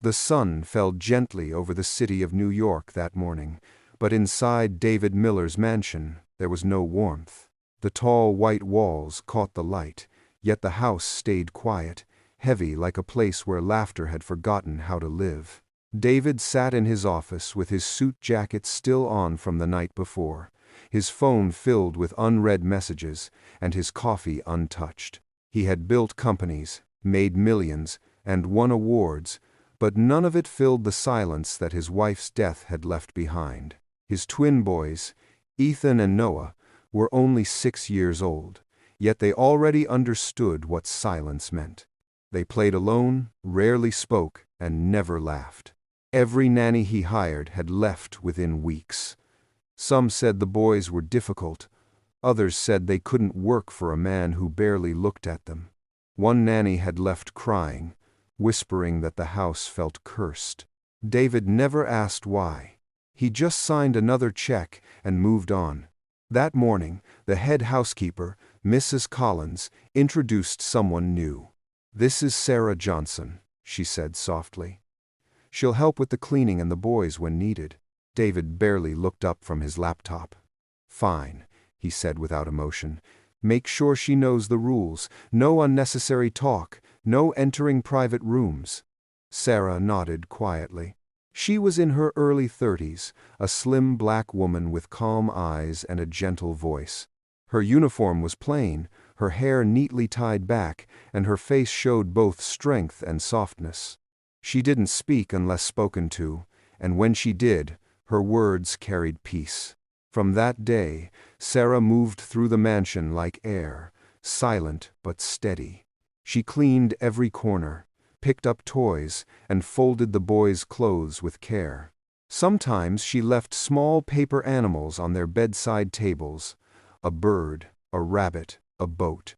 The sun fell gently over the city of New York that morning, but inside David Miller's mansion there was no warmth. The tall white walls caught the light, yet the house stayed quiet, heavy like a place where laughter had forgotten how to live. David sat in his office with his suit jacket still on from the night before, his phone filled with unread messages, and his coffee untouched. He had built companies, made millions, and won awards, but none of it filled the silence that his wife's death had left behind. His twin boys, Ethan and Noah, were only 6 years old, yet they already understood what silence meant. They played alone, rarely spoke, and never laughed. Every nanny he hired had left within weeks. Some said the boys were difficult. Others said they couldn't work for a man who barely looked at them. One nanny had left crying, whispering that the house felt cursed. David never asked why. He just signed another check and moved on. That morning, the head housekeeper, Mrs. Collins, introduced someone new. "This is Sarah Johnson," she said softly. "She'll help with the cleaning and the boys when needed." David barely looked up from his laptop. "Fine," he said without emotion. "Make sure she knows the rules. No unnecessary talk. No entering private rooms." Sarah nodded quietly. She was in her early 30s, a slim black woman with calm eyes and a gentle voice. Her uniform was plain, her hair neatly tied back, and her face showed both strength and softness. She didn't speak unless spoken to, and when she did, her words carried peace. From that day, Sarah moved through the mansion like air, silent but steady. She cleaned every corner, picked up toys, and folded the boys' clothes with care. Sometimes she left small paper animals on their bedside tables, a bird, a rabbit, a boat.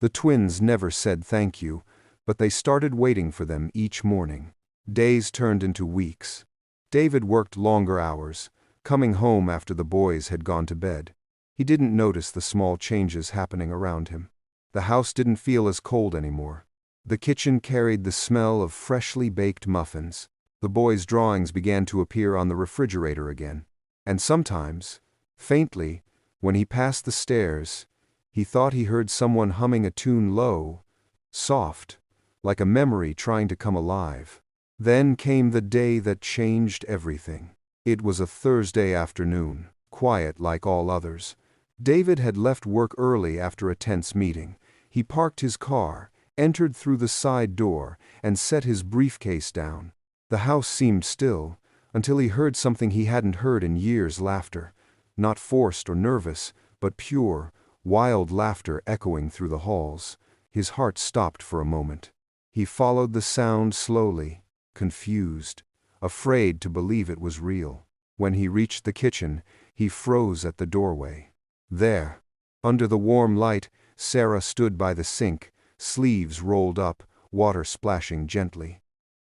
The twins never said thank you, but they started waiting for them each morning. Days turned into weeks. David worked longer hours, coming home after the boys had gone to bed. He didn't notice the small changes happening around him. The house didn't feel as cold anymore. The kitchen carried the smell of freshly baked muffins. The boys' drawings began to appear on the refrigerator again. And sometimes, faintly, when he passed the stairs, he thought he heard someone humming a tune low, soft, like a memory trying to come alive. Then came the day that changed everything. It was a Thursday afternoon, quiet like all others. David had left work early after a tense meeting. He parked his car, entered through the side door, and set his briefcase down. The house seemed still, until he heard something he hadn't heard in years: laughter. Not forced or nervous, but pure, wild laughter echoing through the halls. His heart stopped for a moment. He followed the sound slowly, confused, afraid to believe it was real. When he reached the kitchen, he froze at the doorway. There, under the warm light, Sarah stood by the sink, sleeves rolled up, water splashing gently.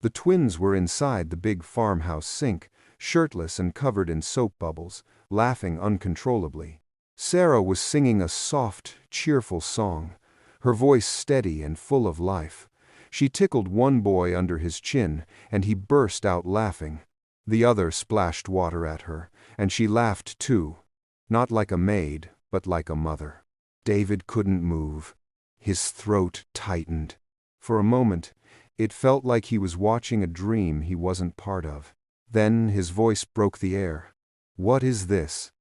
The twins were inside the big farmhouse sink, shirtless and covered in soap bubbles, laughing uncontrollably. Sarah was singing a soft, cheerful song, her voice steady and full of life. She tickled one boy under his chin, and he burst out laughing. The other splashed water at her, and she laughed too, not like a maid, but like a mother. David couldn't move. His throat tightened. For a moment, it felt like he was watching a dream he wasn't part of. Then his voice broke the air. "What is this?"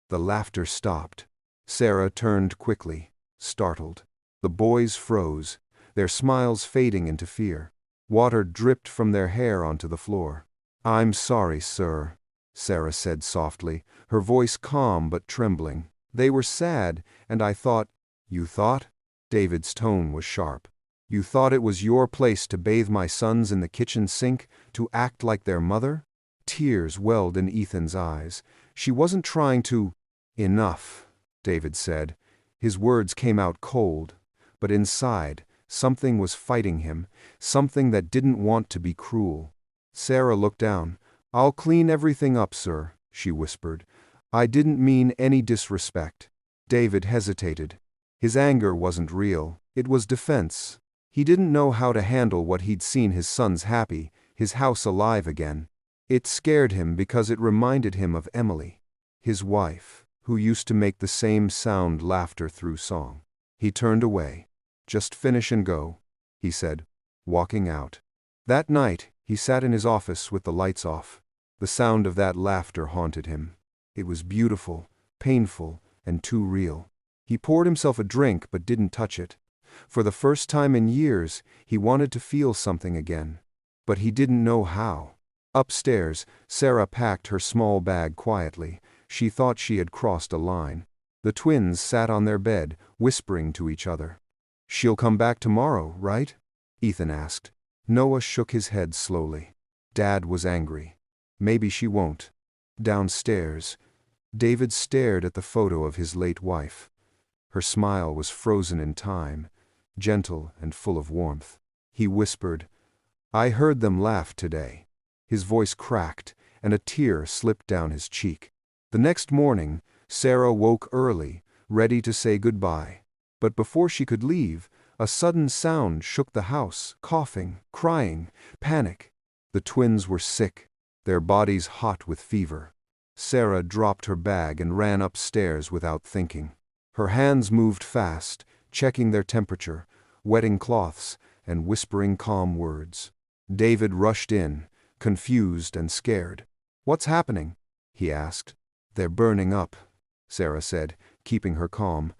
The laughter stopped. Sarah turned quickly, startled. The boys froze, their smiles fading into fear. Water dripped from their hair onto the floor. "I'm sorry, sir," Sarah said softly, her voice calm but trembling. "They were sad, and I thought—" "You thought?" David's tone was sharp. "You thought it was your place to bathe my sons in the kitchen sink, to act like their mother?" Tears welled in Ethan's eyes. She wasn't trying to— "Enough," David said. His words came out cold, but inside, something was fighting him, something that didn't want to be cruel. Sarah looked down. "I'll clean everything up, sir," she whispered. "I didn't mean any disrespect." David hesitated. His anger wasn't real, it was defense. He didn't know how to handle what he'd seen his sons happy, his house alive again. It scared him because it reminded him of Emily, his wife, who used to make the same sound laughter through song. He turned away. "Just finish and go," he said, walking out. That night, he sat in his office with the lights off. The sound of that laughter haunted him. It was beautiful, painful, and too real. He poured himself a drink but didn't touch it. For the first time in years, he wanted to feel something again. But he didn't know how. Upstairs, Sarah packed her small bag quietly. She thought she had crossed a line. The twins sat on their bed, whispering to each other. "She'll come back tomorrow, right?" Ethan asked. Noah shook his head slowly. Dad was angry. "Maybe she won't." Downstairs, David stared at the photo of his late wife. Her smile was frozen in time, gentle and full of warmth. He whispered, "I heard them laugh today." His voice cracked, and a tear slipped down his cheek. The next morning, Sarah woke early, ready to say goodbye. But before she could leave, a sudden sound shook the house, coughing, crying, panic. The twins were sick, their bodies hot with fever. Sarah dropped her bag and ran upstairs without thinking. Her hands moved fast, checking their temperature, wetting cloths, and whispering calm words. David rushed in, confused and scared. "What's happening?" he asked. "They're burning up," Sarah said, keeping her calm.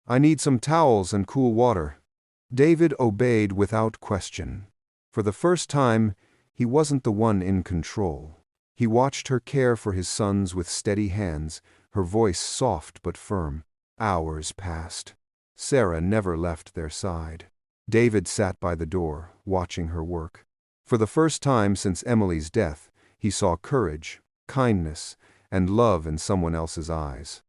"I need some towels and cool water." David obeyed without question. For the first time, he wasn't the one in control. He watched her care for his sons with steady hands, her voice soft but firm. Hours passed. Sarah never left their side. David sat by the door, watching her work. For the first time since Emily's death, he saw courage, kindness, and love in someone else's eyes.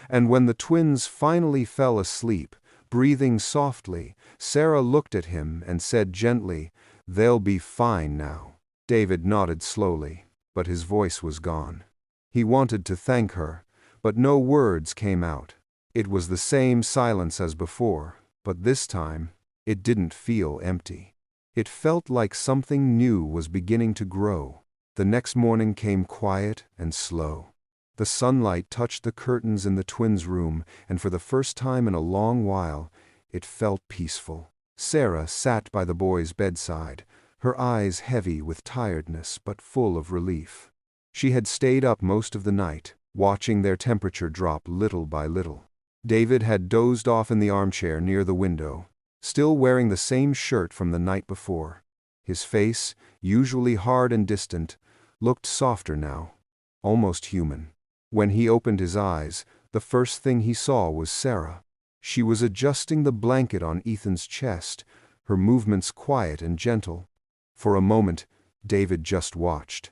And when the twins finally fell asleep, breathing softly, Sarah looked at him and said gently, "They'll be fine now." David nodded slowly, but his voice was gone. He wanted to thank her, but no words came out. It was the same silence as before, but this time, it didn't feel empty. It felt like something new was beginning to grow. The next morning came quiet and slow. The sunlight touched the curtains in the twins' room, and for the first time in a long while, it felt peaceful. Sarah sat by the boys' bedside, her eyes heavy with tiredness but full of relief. She had stayed up most of the night, watching their temperature drop little by little. David had dozed off in the armchair near the window, still wearing the same shirt from the night before. His face, usually hard and distant, looked softer now, almost human. When he opened his eyes, the first thing he saw was Sarah. She was adjusting the blanket on Ethan's chest, her movements quiet and gentle. For a moment, David just watched.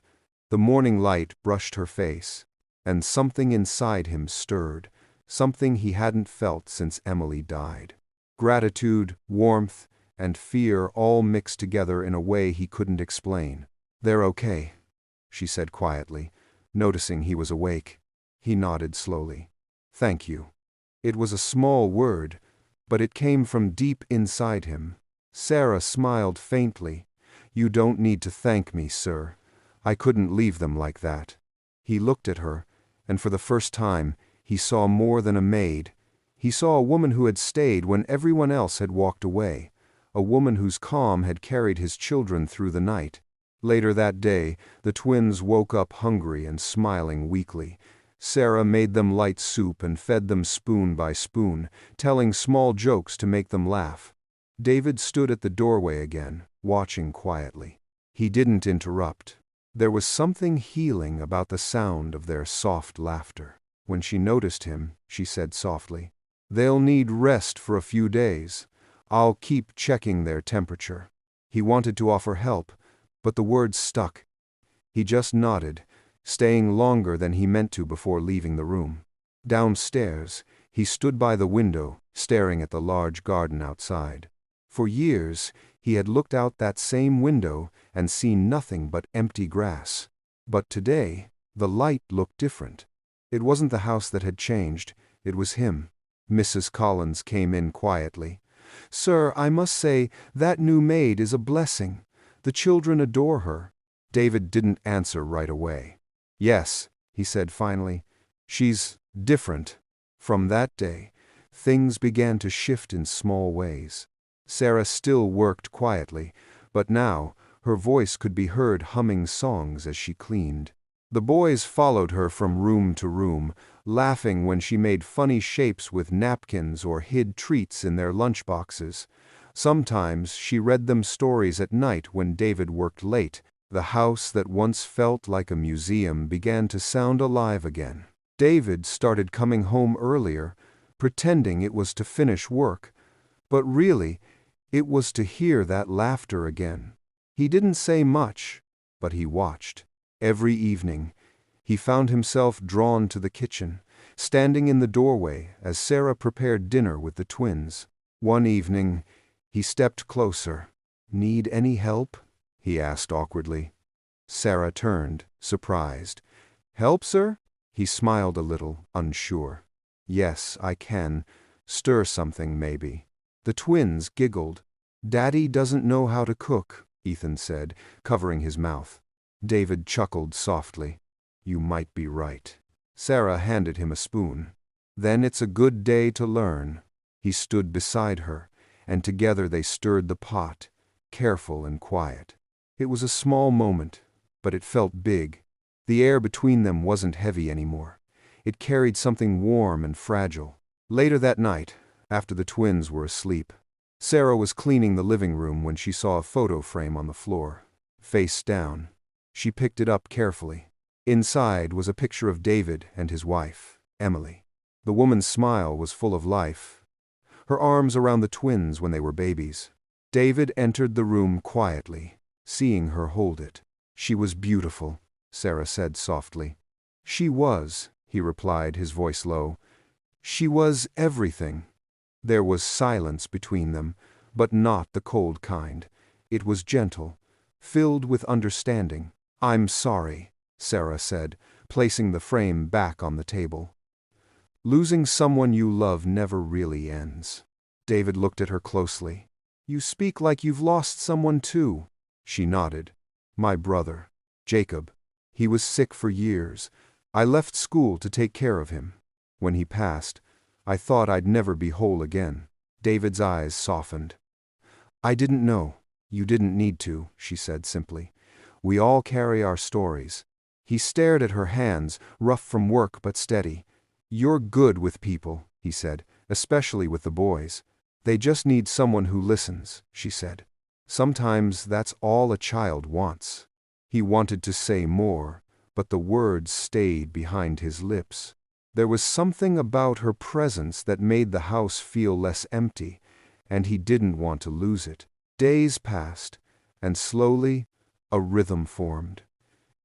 The morning light brushed her face, and something inside him stirred, something he hadn't felt since Emily died. Gratitude, warmth, and fear all mixed together in a way he couldn't explain. "They're okay," she said quietly, noticing he was awake. He nodded slowly. "Thank you." It was a small word, but it came from deep inside him. Sarah smiled faintly. "You don't need to thank me, sir. I couldn't leave them like that." He looked at her, and for the first time, he saw more than a maid. He saw a woman who had stayed when everyone else had walked away, a woman whose calm had carried his children through the night. Later that day, the twins woke up hungry and smiling weakly. Sarah made them light soup and fed them spoon by spoon, telling small jokes to make them laugh. David stood at the doorway again, watching quietly. He didn't interrupt. There was something healing about the sound of their soft laughter. When she noticed him, she said softly, "They'll need rest for a few days. I'll keep checking their temperature." He wanted to offer help, but the words stuck. He just nodded, staying longer than he meant to before leaving the room. Downstairs, he stood by the window, staring at the large garden outside. For years, he had looked out that same window and seen nothing but empty grass. But today, the light looked different. It wasn't the house that had changed, it was him. Mrs. Collins came in quietly. "Sir, I must say, that new maid is a blessing. The children adore her. David didn't answer right away. "Yes," he said finally. "She's different." From that day, things began to shift in small ways. Sarah still worked quietly, but now her voice could be heard humming songs as she cleaned. The boys followed her from room to room, laughing when she made funny shapes with napkins or hid treats in their lunchboxes. Sometimes she read them stories at night when David worked late. The house that once felt like a museum began to sound alive again. David started coming home earlier, pretending it was to finish work, but really, it was to hear that laughter again. He didn't say much, but he watched. Every evening, he found himself drawn to the kitchen, standing in the doorway as Sarah prepared dinner with the twins. One evening, he stepped closer. "Need any help?" he asked awkwardly. Sarah turned, surprised. "Help, sir?" He smiled a little, unsure. "Yes, I can. Stir something, maybe." The twins giggled. "Daddy doesn't know how to cook," Ethan said, covering his mouth. David chuckled softly. "You might be right." Sarah handed him a spoon. "Then it's a good day to learn." He stood beside her, and together they stirred the pot, careful and quiet. It was a small moment, but it felt big. The air between them wasn't heavy anymore. It carried something warm and fragile. Later that night, after the twins were asleep, Sarah was cleaning the living room when she saw a photo frame on the floor, face down. She picked it up carefully. Inside was a picture of David and his wife, Emily. The woman's smile was full of life, her arms around the twins when they were babies. David entered the room quietly, seeing her hold it. "She was beautiful," Sarah said softly. "She was," he replied, his voice low. "She was everything." There was silence between them, but not the cold kind. It was gentle, filled with understanding. "I'm sorry," Sarah said, placing the frame back on the table. "Losing someone you love never really ends." David looked at her closely. "You speak like you've lost someone too." She nodded. "My brother, Jacob. He was sick for years. I left school to take care of him. When he passed, I thought I'd never be whole again." David's eyes softened. "I didn't know. You didn't need to," she said simply. "We all carry our stories." He stared at her hands, rough from work but steady. "You're good with people," he said, "especially with the boys. They just need someone who listens," she said. "Sometimes that's all a child wants." He wanted to say more, but the words stayed behind his lips. There was something about her presence that made the house feel less empty, and he didn't want to lose it. Days passed, and slowly, a rhythm formed.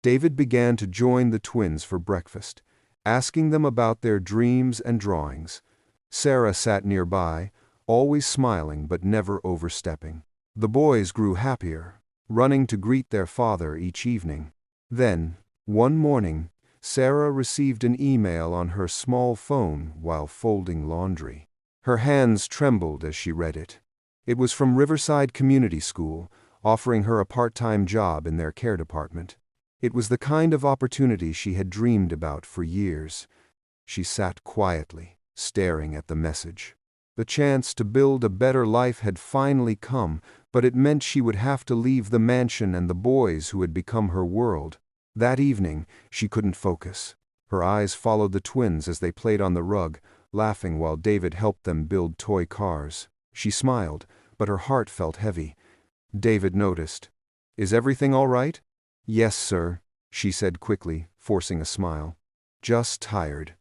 David began to join the twins for breakfast, asking them about their dreams and drawings. Sarah sat nearby, always smiling but never overstepping. The boys grew happier, running to greet their father each evening. Then, one morning, Sarah received an email on her small phone while folding laundry. Her hands trembled as she read it. It was from Riverside Community School, offering her a part-time job in their care department. It was the kind of opportunity she had dreamed about for years. She sat quietly, staring at the message. The chance to build a better life had finally come, but it meant she would have to leave the mansion and the boys who had become her world. That evening, she couldn't focus. Her eyes followed the twins as they played on the rug, laughing while David helped them build toy cars. She smiled, but her heart felt heavy. David noticed. "Is everything all right?" "Yes, sir," she said quickly, forcing a smile. "Just tired."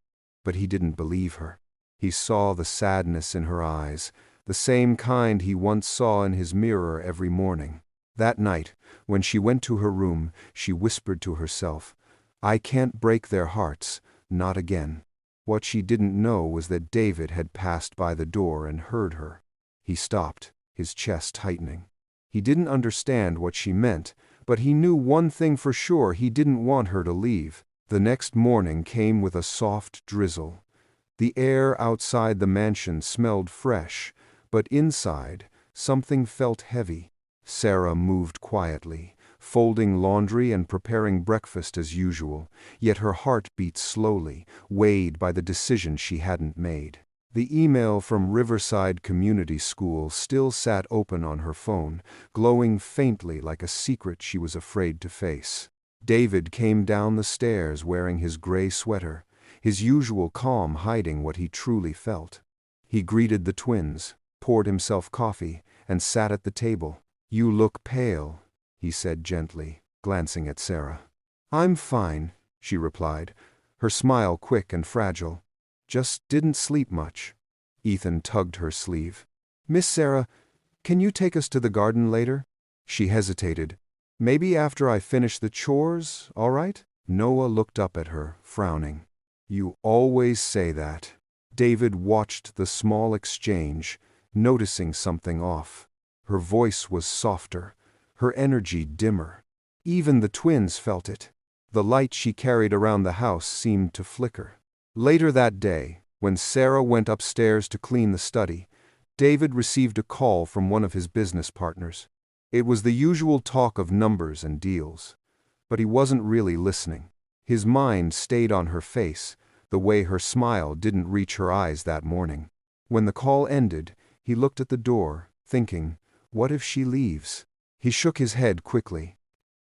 But he didn't believe her. He saw the sadness in her eyes, the same kind he once saw in his mirror every morning. That night, when she went to her room, she whispered to herself, "I can't break their hearts, not again." What she didn't know was that David had passed by the door and heard her. He stopped, his chest tightening. He didn't understand what she meant, but he knew one thing for sure: he didn't want her to leave. The next morning came with a soft drizzle. The air outside the mansion smelled fresh, but inside, something felt heavy. Sarah moved quietly, folding laundry and preparing breakfast as usual, yet her heart beat slowly, weighed by the decision she hadn't made. The email from Riverside Community School still sat open on her phone, glowing faintly like a secret she was afraid to face. David came down the stairs wearing his gray sweater, his usual calm hiding what he truly felt. He greeted the twins, poured himself coffee, and sat at the table. "You look pale," he said gently, glancing at Sarah. "I'm fine," she replied, her smile quick and fragile. "Just didn't sleep much." Ethan tugged her sleeve. "Miss Sarah, can you take us to the garden later?" She hesitated. "Maybe after I finish the chores, all right?" Noah looked up at her, frowning. "You always say that." David watched the small exchange, noticing something off. Her voice was softer, her energy dimmer. Even the twins felt it. The light she carried around the house seemed to flicker. Later that day, when Sarah went upstairs to clean the study, David received a call from one of his business partners. It was the usual talk of numbers and deals. But he wasn't really listening. His mind stayed on her face, the way her smile didn't reach her eyes that morning. When the call ended, he looked at the door, thinking, what if she leaves? He shook his head quickly.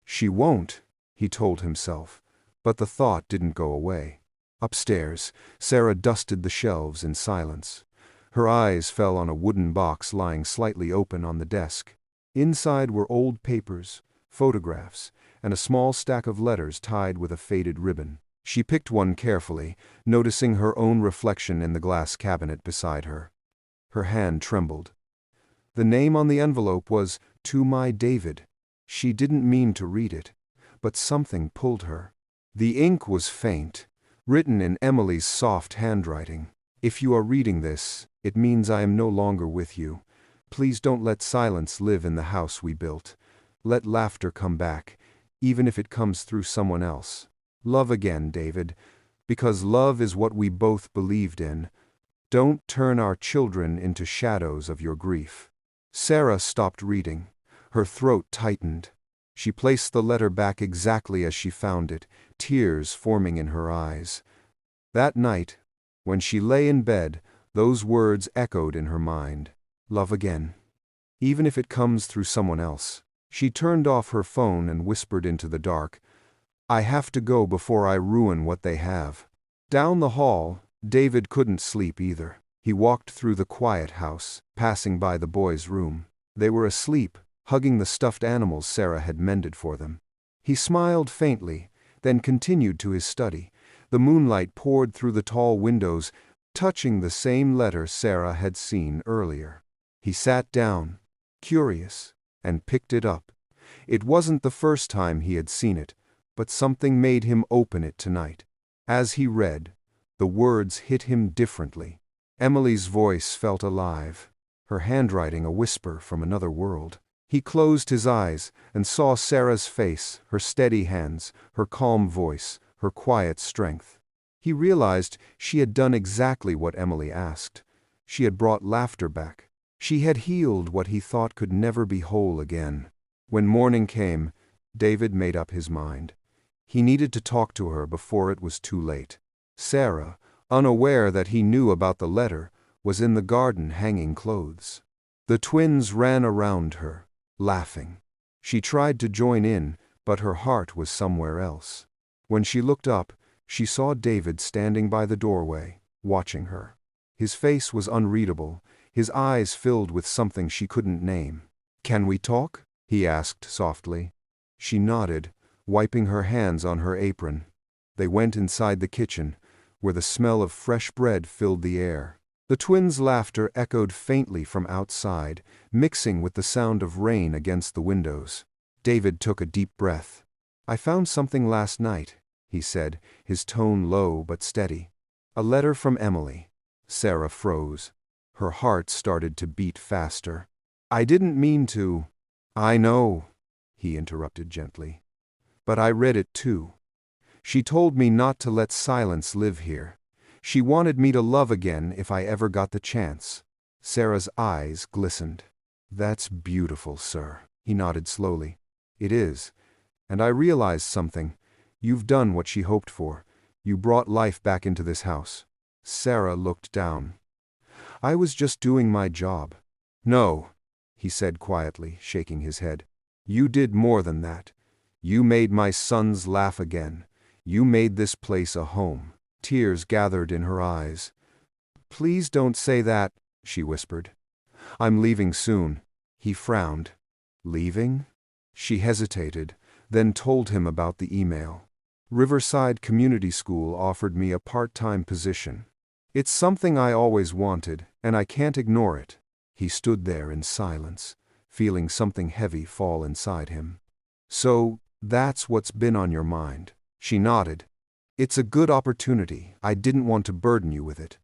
She won't, he told himself, but the thought didn't go away. Upstairs, Sarah dusted the shelves in silence. Her eyes fell on a wooden box lying slightly open on the desk. Inside were old papers, photographs, and a small stack of letters tied with a faded ribbon. She picked one carefully, noticing her own reflection in the glass cabinet beside her. Her hand trembled. The name on the envelope was, "To my David." She didn't mean to read it, but something pulled her. The ink was faint, written in Emily's soft handwriting. "If you are reading this, it means I am no longer with you. Please don't let silence live in the house we built. Let laughter come back, even if it comes through someone else. Love again, David, because love is what we both believed in. Don't turn our children into shadows of your grief." Sarah stopped reading. Her throat tightened. She placed the letter back exactly as she found it, tears forming in her eyes. That night, when she lay in bed, those words echoed in her mind. Love again, even if it comes through someone else. She turned off her phone and whispered into the dark, "I have to go before I ruin what they have." Down the hall, David couldn't sleep either. He walked through the quiet house, passing by the boys' room. They were asleep, hugging the stuffed animals Sarah had mended for them. He smiled faintly, then continued to his study. The moonlight poured through the tall windows, touching the same letter Sarah had seen earlier. He sat down, curious, and picked it up. It wasn't the first time he had seen it, but something made him open it tonight. As he read, the words hit him differently. Emily's voice felt alive, her handwriting a whisper from another world. He closed his eyes and saw Sarah's face, her steady hands, her calm voice, her quiet strength. He realized she had done exactly what Emily asked. She had brought laughter back. She had healed what he thought could never be whole again. When morning came, David made up his mind. He needed to talk to her before it was too late. Sarah, unaware that he knew about the letter, was in the garden hanging clothes. The twins ran around her, laughing. She tried to join in, but her heart was somewhere else. When she looked up, she saw David standing by the doorway, watching her. His face was unreadable, his eyes filled with something she couldn't name. "Can we talk?" he asked softly. She nodded, wiping her hands on her apron. They went inside the kitchen, where the smell of fresh bread filled the air. The twins' laughter echoed faintly from outside, mixing with the sound of rain against the windows. David took a deep breath. "I found something last night," he said, his tone low but steady. "A letter from Emily." Sarah froze. Her heart started to beat faster. "I didn't mean to." "I know," he interrupted gently. "But I read it too. She told me not to let silence live here. She wanted me to love again if I ever got the chance." Sarah's eyes glistened. "That's beautiful, sir." He nodded slowly. "It is, And I realized something. You've done what she hoped for. You brought life back into this house." Sarah looked down. "I was just doing my job." "No," he said quietly, shaking his head. "You did more than that. You made my sons laugh again. You made this place a home." Tears gathered in her eyes. "Please don't say that," she whispered. "I'm leaving soon." He frowned. "Leaving?" She hesitated, then told him about the email. "Riverside Community School offered me a part-time position. It's something I always wanted, and I can't ignore it." He stood there in silence, feeling something heavy fall inside him. "So, that's what's been on your mind." She nodded. "It's a good opportunity. I didn't want to burden you with it."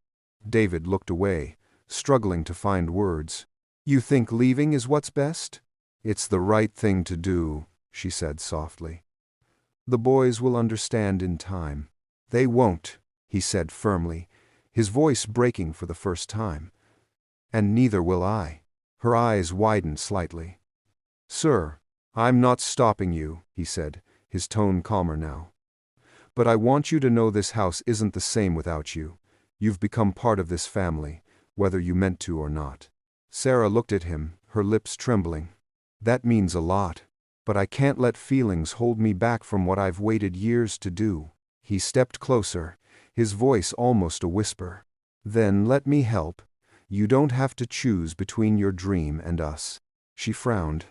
David looked away, struggling to find words. "You think leaving is what's best?" "It's the right thing to do," she said softly. "The boys will understand in time." "They won't," he said firmly, his voice breaking for the first time. "And neither will I." Her eyes widened slightly. "Sir, I'm not stopping you," he said, his tone calmer now. "But I want you to know this house isn't the same without you. You've become part of this family, whether you meant to or not." Sarah looked at him, her lips trembling. "That means a lot, but I can't let feelings hold me back from what I've waited years to do." He stepped closer, his voice almost a whisper. "Then let me help. You don't have to choose between your dream and us." She frowned.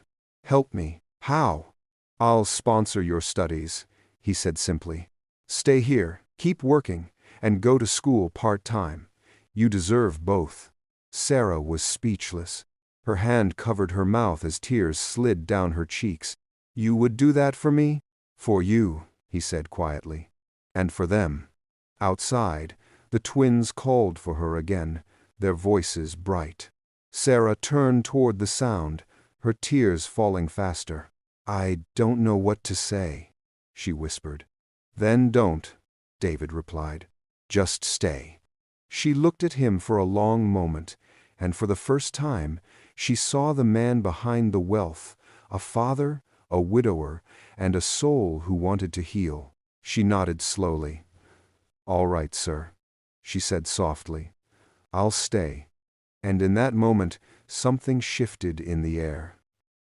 "Help me? How?" "I'll sponsor your studies," he said simply. "Stay here, keep working, and go to school part-time. You deserve both." Sarah was speechless. Her hand covered her mouth as tears slid down her cheeks. "You would do that for me?" "For you," he said quietly. "And for them." Outside, the twins called for her again, their voices bright. Sarah turned toward the sound, her tears falling faster. "I don't know what to say," she whispered. "Then don't," David replied. "Just stay." She looked at him for a long moment, and for the first time, she saw the man behind the wealth, a father, a widower, and a soul who wanted to heal. She nodded slowly. "All right, sir," she said softly. "I'll stay." And in that moment, something shifted in the air.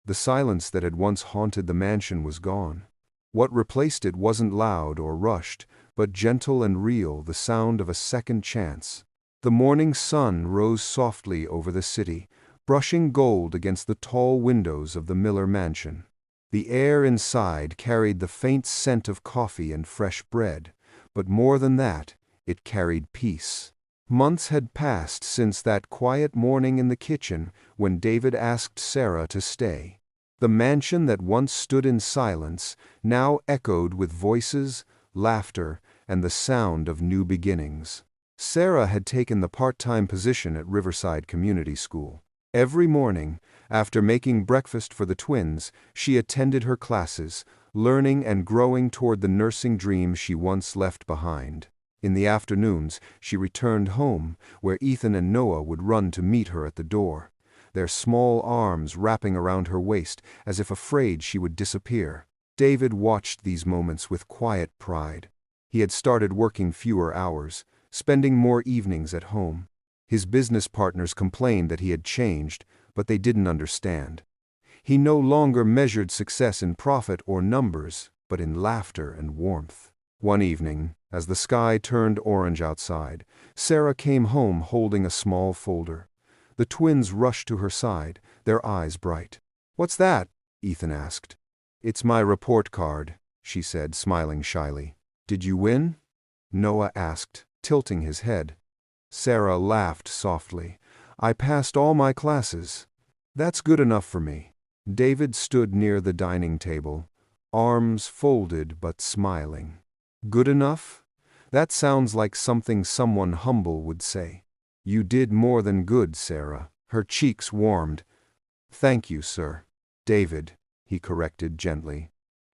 The silence that had once haunted the mansion was gone. What replaced it wasn't loud or rushed, but gentle and real, the sound of a second chance. The morning sun rose softly over the city, brushing gold against the tall windows of the Miller mansion. The air inside carried the faint scent of coffee and fresh bread, but more than that, it carried peace. Months had passed since that quiet morning in the kitchen when David asked Sarah to stay. The mansion that once stood in silence now echoed with voices, laughter, and the sound of new beginnings. Sarah had taken the part-time position at Riverside Community School. Every morning, after making breakfast for the twins, she attended her classes, learning and growing toward the nursing dream she once left behind. In the afternoons, she returned home, where Ethan and Noah would run to meet her at the door, their small arms wrapping around her waist as if afraid she would disappear. David watched these moments with quiet pride. He had started working fewer hours, spending more evenings at home. His business partners complained that he had changed, but they didn't understand. He no longer measured success in profit or numbers, but in laughter and warmth. One evening, as the sky turned orange outside, Sarah came home holding a small folder. The twins rushed to her side, their eyes bright. "What's that?" Ethan asked. "It's my report card," she said, smiling shyly. "Did you win?" Noah asked, tilting his head. Sarah laughed softly. "I passed all my classes. That's good enough for me." David stood near the dining table, arms folded but smiling. "Good enough? That sounds like something someone humble would say." "You did more than good, Sarah." Her cheeks warmed. "Thank you, sir." "David," he corrected gently.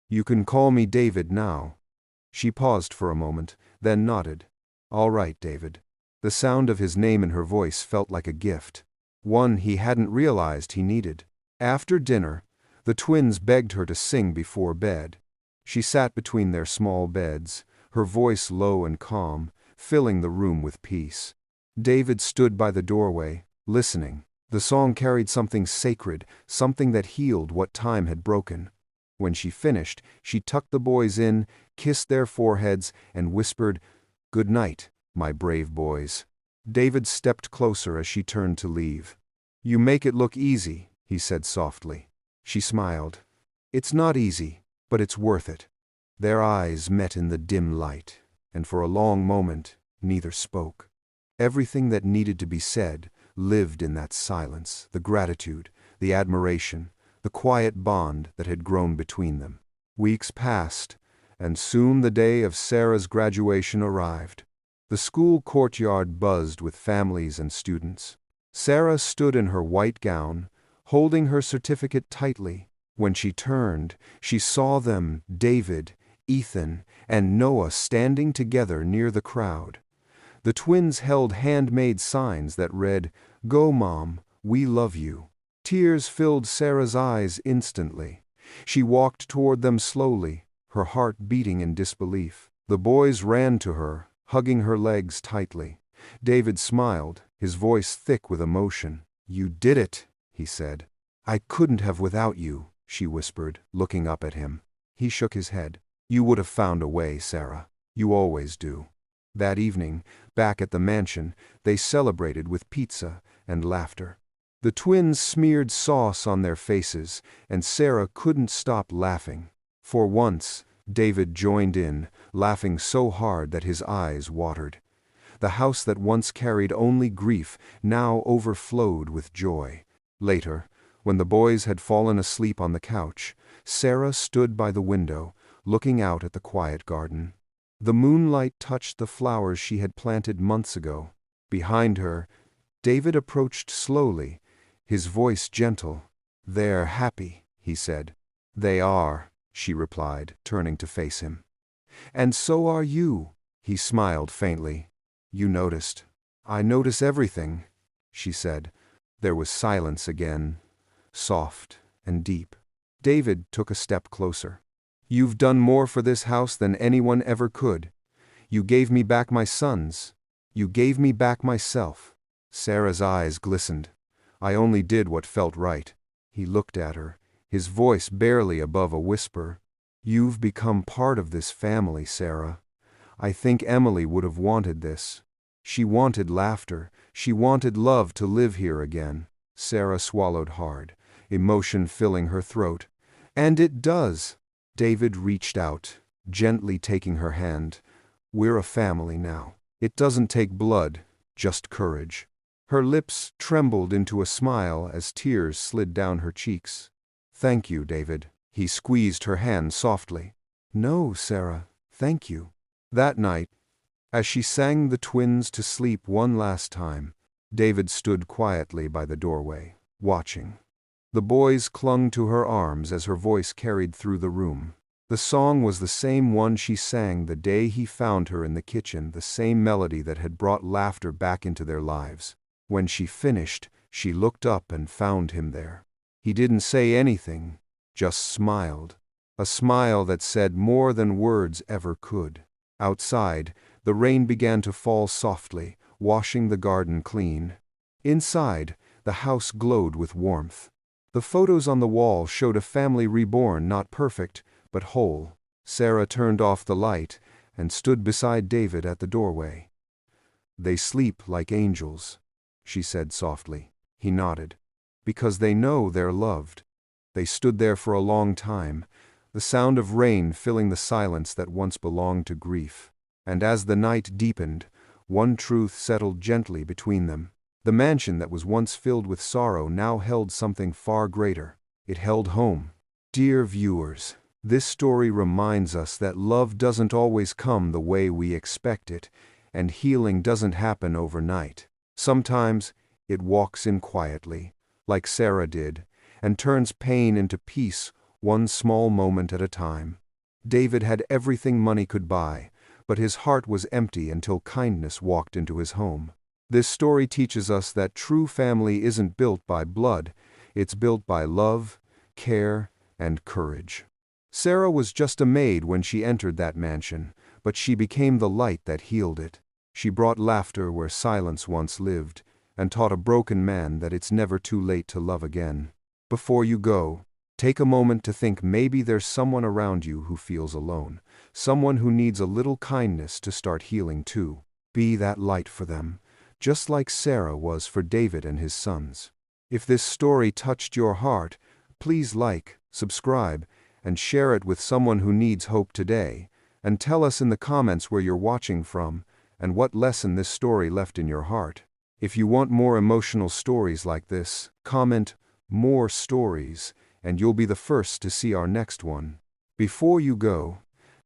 "You can call me David now." She paused for a moment, then nodded. "All right, David." The sound of his name in her voice felt like a gift, one he hadn't realized he needed. After dinner, the twins begged her to sing before bed. She sat between their small beds, her voice low and calm, filling the room with peace. David stood by the doorway, listening. The song carried something sacred, something that healed what time had broken. When she finished, she tucked the boys in, kissed their foreheads, and whispered, "Good night, my brave boys." David stepped closer as she turned to leave. "You make it look easy," he said softly. She smiled. "It's not easy, but it's worth it." Their eyes met in the dim light, and for a long moment, neither spoke. Everything that needed to be said lived in that silence, the gratitude, the admiration, the quiet bond that had grown between them. Weeks passed, and soon the day of Sarah's graduation arrived. The school courtyard buzzed with families and students. Sarah stood in her white gown, holding her certificate tightly. When she turned, she saw them, David, Ethan, and Noah, standing together near the crowd. The twins held handmade signs that read, "Go, Mom, we love you." Tears filled Sarah's eyes instantly. She walked toward them slowly, her heart beating in disbelief. The boys ran to her, hugging her legs tightly. David smiled, his voice thick with emotion. "You did it," he said. "I couldn't have without you," she whispered, looking up at him. He shook his head. "You would have found a way, Sarah. You always do." That evening, back at the mansion, they celebrated with pizza and laughter. The twins smeared sauce on their faces, and Sarah couldn't stop laughing. For once, David joined in, laughing so hard that his eyes watered. The house that once carried only grief now overflowed with joy. Later, when the boys had fallen asleep on the couch, Sarah stood by the window, looking out at the quiet garden. The moonlight touched the flowers she had planted months ago. Behind her, David approached slowly, his voice gentle. "They're happy," he said. "They are," she replied, turning to face him. "And so are you," he smiled faintly. "You noticed." "I notice everything," she said. There was silence again, soft and deep. David took a step closer. "You've done more for this house than anyone ever could. You gave me back my sons. You gave me back myself." Sarah's eyes glistened. "I only did what felt right." He looked at her, his voice barely above a whisper. "You've become part of this family, Sarah. I think Emily would have wanted this. She wanted laughter. She wanted love to live here again." Sarah swallowed hard, emotion filling her throat. "And it does." David reached out, gently taking her hand. "We're a family now. It doesn't take blood, just courage." Her lips trembled into a smile as tears slid down her cheeks. "Thank you, David." He squeezed her hand softly. "No, Sarah, thank you." That night, as she sang the twins to sleep one last time, David stood quietly by the doorway, watching. The boys clung to her arms as her voice carried through the room. The song was the same one she sang the day he found her in the kitchen, the same melody that had brought laughter back into their lives. When she finished, she looked up and found him there. He didn't say anything, just smiled. A smile that said more than words ever could. Outside, the rain began to fall softly, washing the garden clean. Inside, the house glowed with warmth. The photos on the wall showed a family reborn, not perfect, but whole. Sarah turned off the light and stood beside David at the doorway. "They sleep like angels," she said softly. He nodded. "Because they know they're loved." They stood there for a long time, the sound of rain filling the silence that once belonged to grief. And as the night deepened, one truth settled gently between them. The mansion that was once filled with sorrow now held something far greater. It held home. Dear viewers, this story reminds us that love doesn't always come the way we expect it, and healing doesn't happen overnight. Sometimes it walks in quietly, like Sarah did, and turns pain into peace, one small moment at a time. David had everything money could buy, but his heart was empty until kindness walked into his home. This story teaches us that true family isn't built by blood, it's built by love, care, and courage. Sarah was just a maid when she entered that mansion, but she became the light that healed it. She brought laughter where silence once lived, and taught a broken man that it's never too late to love again. Before you go, take a moment to think maybe there's someone around you who feels alone, someone who needs a little kindness to start healing too. Be that light for them, just like Sarah was for David and his sons. If this story touched your heart, please like, subscribe, and share it with someone who needs hope today, and tell us in the comments where you're watching from, and what lesson this story left in your heart. If you want more emotional stories like this, comment "more stories," and you'll be the first to see our next one. Before you go,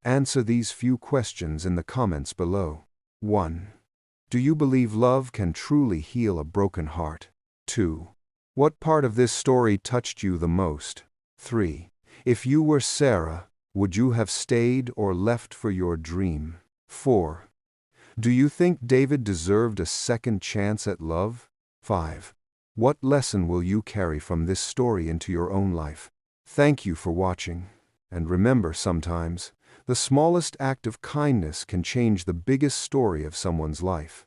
answer these few questions in the comments below. 1. Do you believe love can truly heal a broken heart? 2. What part of this story touched you the most? 3. If you were Sarah, would you have stayed or left for your dream? 4. Do you think David deserved a second chance at love? 5. What lesson will you carry from this story into your own life? Thank you for watching. And remember, sometimes, the smallest act of kindness can change the biggest story of someone's life.